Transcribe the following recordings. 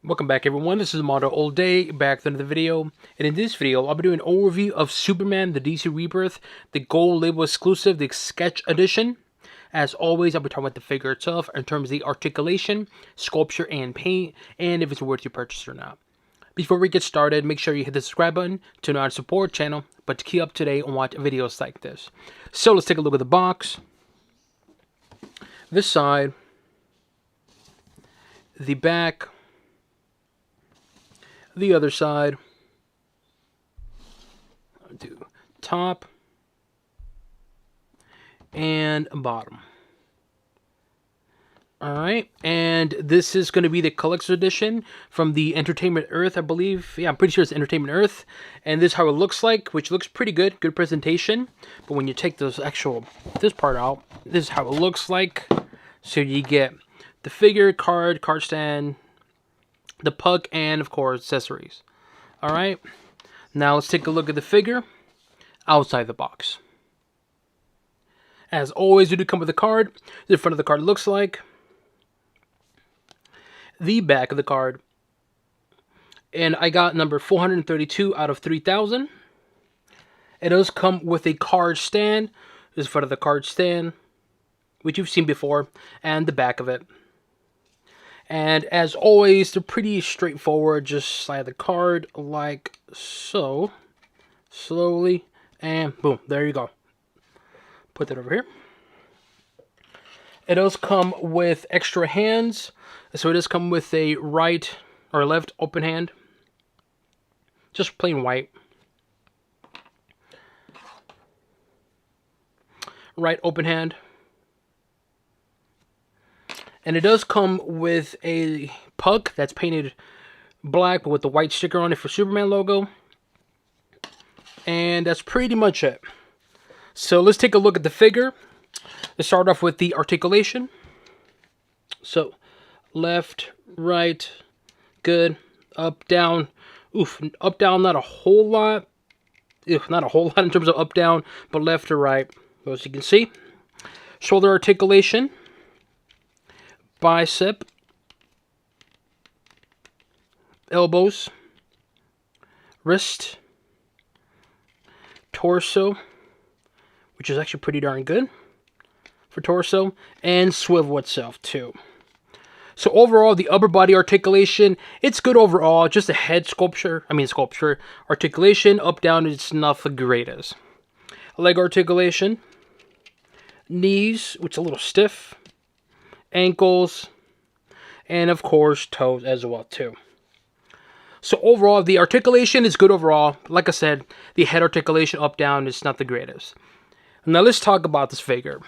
Welcome back, everyone. This is MandoAllDay, back with another video. And in this video, I'll be doing an overview of Superman, the DC Rebirth, the Gold Label exclusive, the Sketch Edition. As always, I'll be talking about the figure itself in terms of the articulation, sculpture, and paint, and if it's worth your purchase or not. Before we get started, make sure you hit the subscribe button to know how to support the channel, but to keep up to date and watch videos like this. So let's take a look at the box. This side, the back, the other side, I'll do top and bottom. Alright, and this is going to be the collector's edition from the Entertainment Earth, I believe. Yeah, I'm pretty sure it's Entertainment Earth. And this is how it looks like, which looks pretty good. Good presentation. But when you take this part out, this is how it looks like. So you get the figure, card stand, the puck, and of course accessories. Alright, now let's take a look at the figure outside the box. As always, you do come with a card. The front of the card looks like. The back of the card. And I got number 432 out of 3,000. It does come with a card stand. This is front of the card stand, which you've seen before, and the back of it. And as always, they're pretty straightforward. Just slide the card like so. Slowly. And boom. There you go. Put that over here. It does come with extra hands. So it does come with a right or left open hand. Just plain white. Right open hand. And it does come with a puck that's painted black with the white sticker on it for Superman logo. And that's pretty much it. So let's take a look at the figure. Let's start off with the articulation. So left, right, good. Up, down. Oof, up, down, not a whole lot. Not a whole lot in terms of up, down, but left to right. As you can see. Shoulder articulation. Bicep, elbows, wrist, torso, which is actually pretty darn good for torso, and swivel itself too. So overall, the upper body articulation, it's good overall. Just the head sculpture articulation, up down, it's not the greatest. Leg articulation, knees, which is a little stiff, ankles, and of course toes as well too. So overall, the articulation is good overall. Like I said, the head articulation up down is not the greatest. Now let's talk about this figure.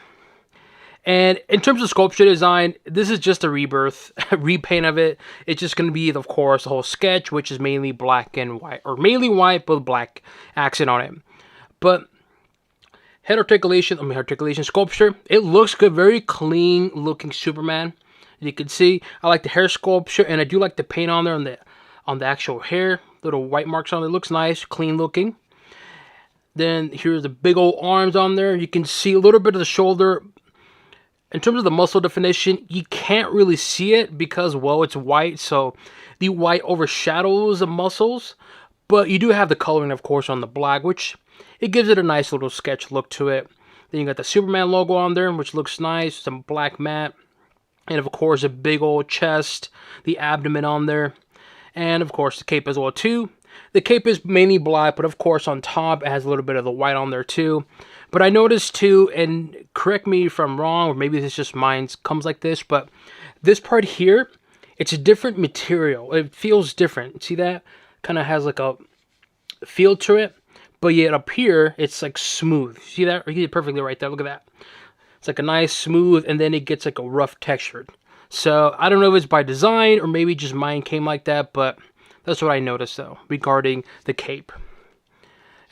And in terms of sculpture design, this is just a rebirth, repaint of it. It's just going to be, of course, the whole sketch, which is mainly black and white, or mainly white but black accent on it. But head articulation sculpture, it looks good. Very clean looking Superman. You can see, I like the hair sculpture, and I do like the paint on there on the actual hair. Little white marks on it. Looks nice, clean looking. Then here's the big old arms on there. You can see a little bit of the shoulder. In terms of the muscle definition, you can't really see it because, well, it's white, so the white overshadows the muscles. But you do have the coloring, of course, on the black, which it gives it a nice little sketch look to it. Then you got the Superman logo on there, which looks nice. Some black matte. And of course, a big old chest. The abdomen on there. And of course, the cape as well too. The cape is mainly black, but of course on top it has a little bit of the white on there too. But I noticed too, and correct me if I'm wrong, or maybe it's just mine comes like this, but this part here, it's a different material. It feels different. See that? Kind of has like a feel to it. But yet up here, it's like smooth. See that? You get it perfectly right there. Look at that. It's like a nice smooth, and then it gets like a rough textured. So I don't know if it's by design, or maybe just mine came like that, but that's what I noticed though, regarding the cape.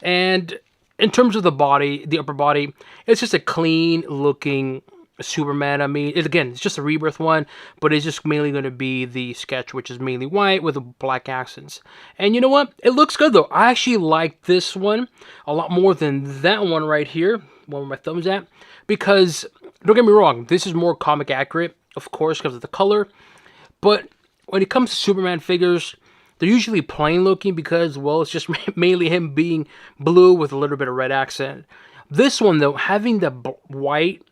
And in terms of the body, the upper body, it's just a clean looking Superman. I mean, again, it's just a Rebirth one, but it's just mainly going to be the sketch, which is mainly white with black accents. And you know what? It looks good though. I actually like this one a lot more than that one right here, where my thumb's at, because don't get me wrong, this is more comic accurate, of course, because of the color. But when it comes to Superman figures, they're usually plain looking because, well, it's just mainly him being blue with a little bit of red accent. This one, though, having the white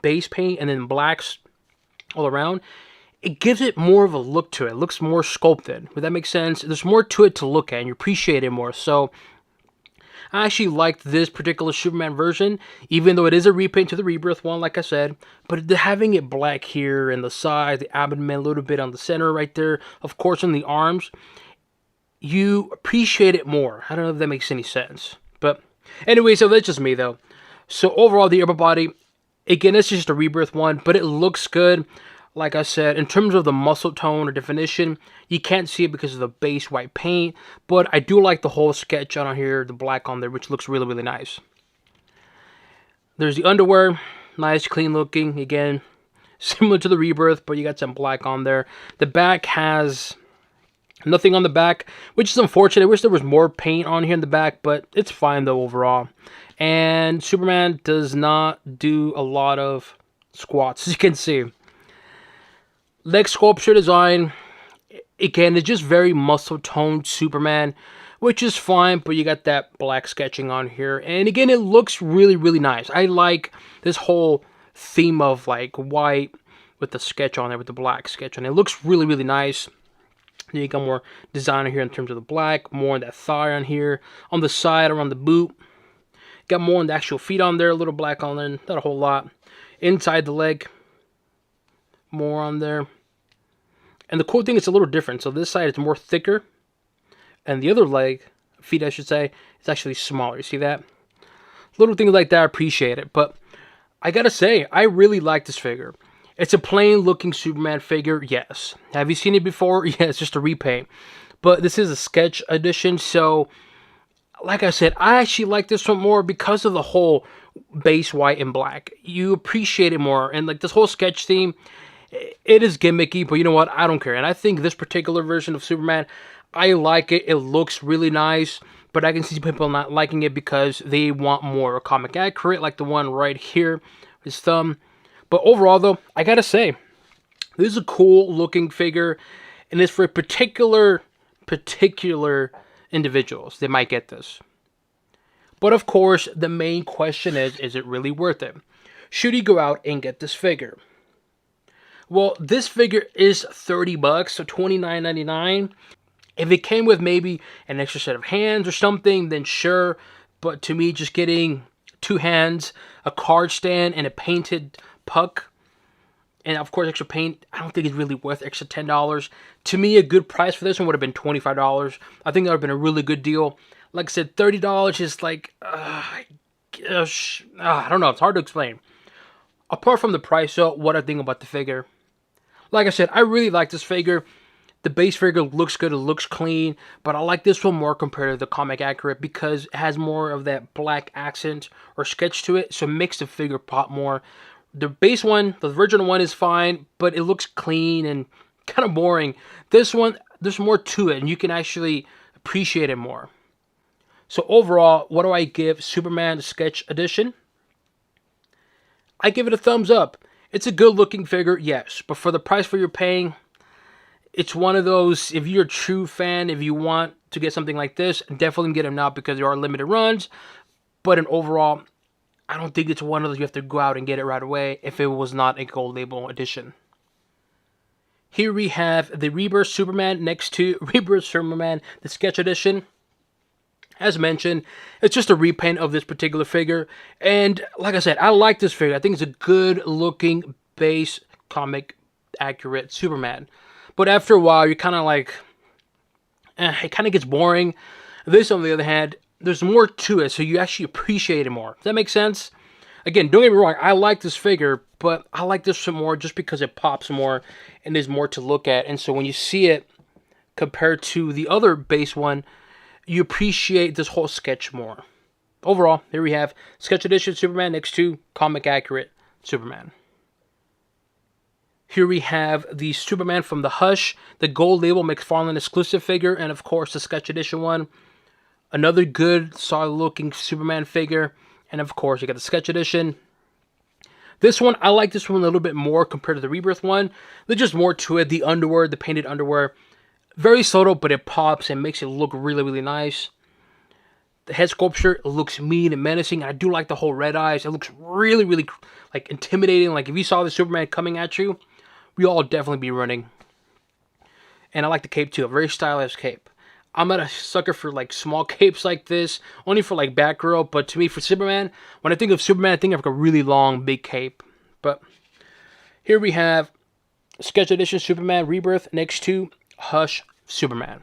base paint and then blacks all around, it gives it more of a look to it. It looks more sculpted. Would that make sense? There's more to it to look at, and you appreciate it more. So I actually liked this particular Superman version, even though it is a repaint to the Rebirth one, like I said. But having it black here and the side, the abdomen, a little bit on the center right there, of course on the arms, you appreciate it more. I don't know if that makes any sense. But anyway, so that's just me though. So overall, the upper body, again, it's just a Rebirth one, but it looks good. Like I said, in terms of the muscle tone or definition, you can't see it because of the base white paint, but I do like the whole sketch on here, the black on there, which looks really, really nice. There's the underwear, nice, clean looking, again, similar to the Rebirth, but you got some black on there. The back has nothing on the back, which is unfortunate. I wish there was more paint on here in the back, but it's fine though overall. And Superman does not do a lot of squats, as you can see. Leg sculpture design, again, it's just very muscle-toned Superman, which is fine, but you got that black sketching on here. And again, it looks really, really nice. I like this whole theme of like white with the sketch on there, with the black sketch on it. It looks really, really nice. Then you got more design here in terms of the black, more on that thigh on here. On the side, around the boot, got more on the actual feet on there, a little black on there, not a whole lot. Inside the leg, more on there. And the cool thing, it's a little different. So this side is more thicker, and the other leg, feet I should say, is actually smaller. You see that? Little things like that, I appreciate it. But I gotta say, I really like this figure. It's a plain looking Superman figure, yes. Have you seen it before? Yeah, it's just a repaint. But this is a sketch edition, so like I said, I actually like this one more because of the whole base white and black. You appreciate it more, and like this whole sketch theme, it is gimmicky, but you know what? I don't care. And I think this particular version of Superman, I like it. It looks really nice, but I can see people not liking it because they want more comic accurate, like the one right here, his thumb. But overall, though, I gotta say, this is a cool looking figure, and it's for particular individuals that might get this. But of course, the main question is it really worth it? Should you go out and get this figure? Well, this figure is $30, so $29.99. If it came with maybe an extra set of hands or something, then sure. But to me, just getting 2 hands, a card stand, and a painted puck, and of course extra paint, I don't think it's really worth extra $10. To me, a good price for this one would have been $25. I think that would have been a really good deal. Like I said, $30 is like, I don't know, it's hard to explain. Apart from the price, so what I think about the figure. Like I said, I really like this figure. The base figure looks good, it looks clean, but I like this one more compared to the comic accurate because it has more of that black accent or sketch to it, so it makes the figure pop more. The base one, the original one, is fine, but it looks clean and kind of boring. This one, there's more to it, and you can actually appreciate it more. So overall, what do I give Superman Sketch Edition? I give it a thumbs up. It's a good looking figure, yes, but for the price for you're paying, it's one of those, if you're a true fan, if you want to get something like this, definitely get them now because there are limited runs. But in overall, I don't think it's one of those you have to go out and get it right away if it was not a gold label edition. Here we have the Rebirth Superman next to Rebirth Superman, the Sketch Edition. As mentioned, it's just a repaint of this particular figure. And like I said, I like this figure. I think it's a good looking base comic accurate Superman. But after a while, you're kind of like, it kind of gets boring. This, on the other hand, there's more to it, so you actually appreciate it more. Does that make sense? Again, don't get me wrong, I like this figure, but I like this some more just because it pops more and there's more to look at. And so when you see it compared to the other base one, you appreciate this whole sketch more. Overall, here we have Sketch Edition Superman next to Comic Accurate Superman. Here we have the Superman from the Hush, the gold label McFarlane exclusive figure, and of course the Sketch Edition one. Another good, solid looking Superman figure. And of course, you got the Sketch Edition. This one, I like this one a little bit more compared to the Rebirth one. There's just more to it. The underwear, the painted underwear, very subtle, but it pops and makes it look really, really nice. The head sculpture looks mean and menacing. I do like the whole red eyes. It looks really, really like intimidating. Like if you saw the Superman coming at you, we all definitely be running. And I like the cape too, a very stylish cape. I'm not a sucker for like small capes like this, only for like Batgirl. But to me, for Superman, when I think of Superman, I think of like a really long, big cape. But here we have Sketch Edition Superman Rebirth next to Hush Superman.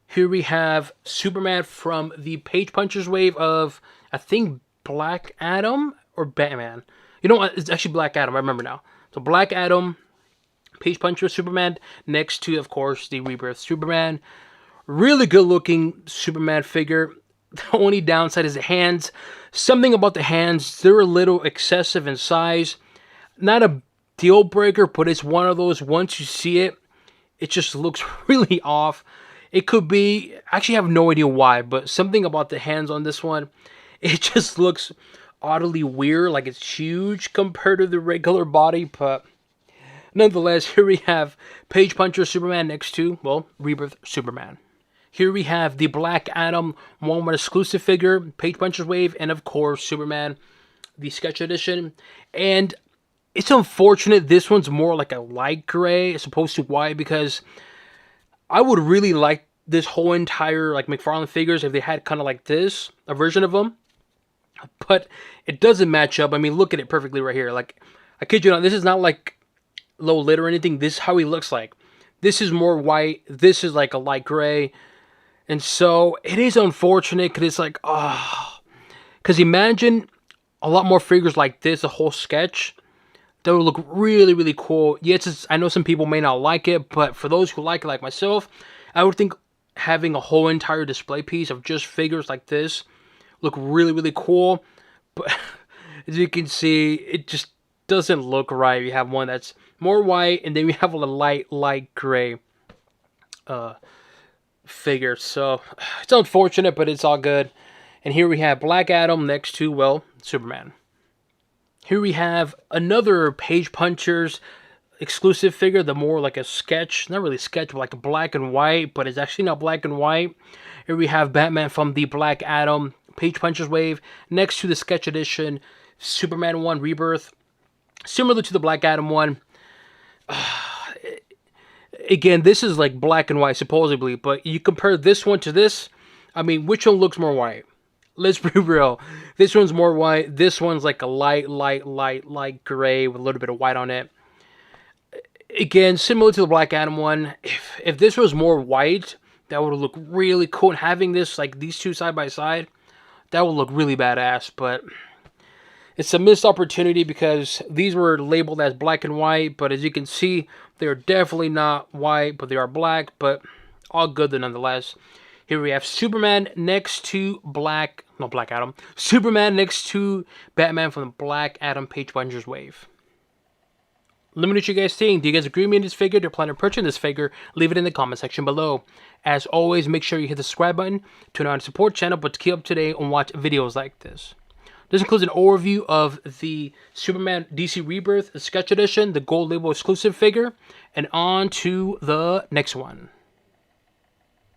Here we have Superman from the Page Punchers wave of, I think, Black Adam or Batman. You know what? It's actually Black Adam. I remember now. So Black Adam, Page Puncher Superman next to, of course, the Rebirth Superman. Really good looking Superman figure. The only downside is the hands. Something about the hands, they're a little excessive in size. Not a deal breaker, but it's one of those, once you see it, it just looks really off. It could be, I actually have no idea why, but something about the hands on this one, it just looks oddly weird, like it's huge compared to the regular body, but nonetheless, here we have Page Puncher Superman next to, well, Rebirth Superman. Here we have the Black Adam Walmart exclusive figure, Page Punchers wave, and of course, Superman, the Sketch Edition. And it's unfortunate this one's more like a light gray as opposed to white, because I would really like this whole entire like McFarlane figures if they had kind of like this, a version of them. But it doesn't match up. I mean, look at it perfectly right here. Like, I kid you not, this is not like low lit or anything. This is how he looks like. This is more white. This is like a light gray. And so it is unfortunate because it's like, because imagine a lot more figures like this, a whole sketch. That would look really, really cool. Yes, I know some people may not like it, but for those who like it, like myself, I would think having a whole entire display piece of just figures like this look really, really cool. But as you can see, it just doesn't look right. You have one that's more white, and then we have a light gray figure. So it's unfortunate, but it's all good. And here we have Black Adam next to, well, Superman. Here we have another Page Punchers exclusive figure, the more like a sketch, not really sketch, but like a black and white, but it's actually not black and white. Here we have Batman from the Black Adam Page Punchers wave next to the Sketch Edition Superman 1 Rebirth, similar to the Black Adam one. Again, this is like black and white supposedly, but you compare this one to this, I mean, which one looks more white? Let's be real. This one's more white. This one's like a light gray with a little bit of white on it. Again, similar to the Black Adam one. If this was more white, that would look really cool. And having this, like these two side by side, that would look really badass. But it's a missed opportunity because these were labeled as black and white. But as you can see, they are definitely not white, but they are black. But all good though, nonetheless. Here we have Superman next to Superman next to Batman from the Black Adam Page Punchers wave. Let me know what you guys think. Do you guys agree with me on this figure? Do you plan on purchasing this figure? Leave it in the comment section below. As always, make sure you hit the subscribe button to know how to support the channel, but to keep up to date and watch videos like this. This includes an overview of the Superman DC Rebirth Sketch Edition, the gold label exclusive figure, and on to the next one.